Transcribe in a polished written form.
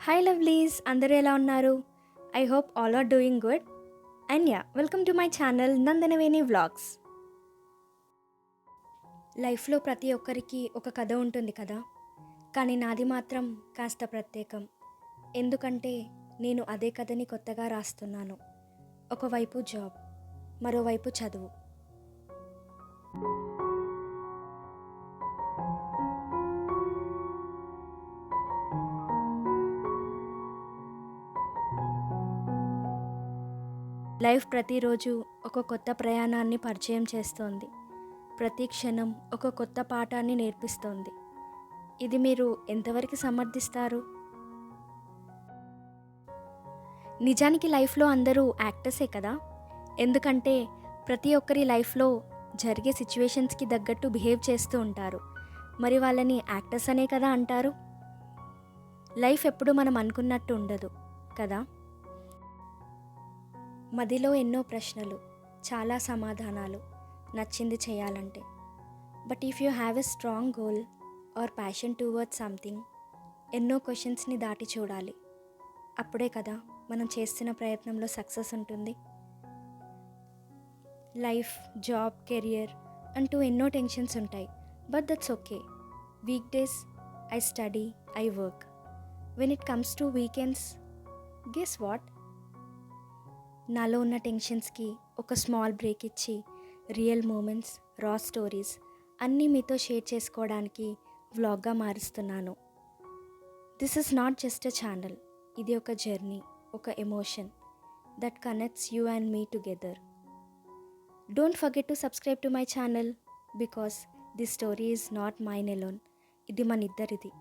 Hi lovelies, అందరూ ఎలా ఉన్నారు? I hope all are doing good. And welcome to my channel Nandanaveni vlogs. లైఫ్లో ప్రతి ఒక్కరికి ఒక కథ ఉంటుంది కదా, కానీ నాది మాత్రం కాస్త ప్రత్యేకం. ఎందుకంటే నేను అదే కథని కొత్తగా రాస్తున్నాను. ఒకవైపు జాబ్, మరోవైపు చదువు. లైఫ్ ప్రతిరోజు ఒక కొత్త ప్రయాణాన్ని పరిచయం చేస్తోంది. ప్రతి క్షణం ఒక కొత్త పాఠాన్ని నేర్పిస్తోంది. ఇది మీరు ఎంతవరకు సమర్థిస్తారు? నిజానికి లైఫ్లో అందరూ యాక్టర్సే కదా. ఎందుకంటే ప్రతి ఒక్కరి లైఫ్లో జరిగే సిచ్యువేషన్స్కి తగ్గట్టు బిహేవ్ చేస్తూ ఉంటారు. మరి వాళ్ళని యాక్టర్స్ అనే కదా అంటారు. లైఫ్ ఎప్పుడు మనం అనుకున్నట్టు ఉండదు కదా. మదిలో ఎన్నో ప్రశ్నలు, చాలా సమాధానాలు, నచ్చింది చేయాలంటే. But if you have a strong goal or passion towards something, ఎన్నో క్వశ్చన్స్ని దాటి చూడాలి. అప్పుడే కదా మనం చేస్తున్న ప్రయత్నంలో సక్సెస్ ఉంటుంది. లైఫ్, జాబ్, కెరియర్ అంటూ ఎన్నో టెన్షన్స్ ఉంటాయి. But that's okay. Weekdays I study, I work. When it comes to weekends, guess what? నాలో ఉన్న టెన్షన్స్కి ఒక స్మాల్ బ్రేక్ ఇచ్చి రియల్ మూమెంట్స్, రా స్టోరీస్ అన్నీ మీతో షేర్ చేసుకోవడానికి వ్లాగ్గా మారుస్తున్నాను. This is not just a channel. ఇది ఒక జర్నీ, ఒక emotion that connects you and me together. Don't forget to subscribe to my channel because this story is not mine alone. ఇది మనిద్దరిది.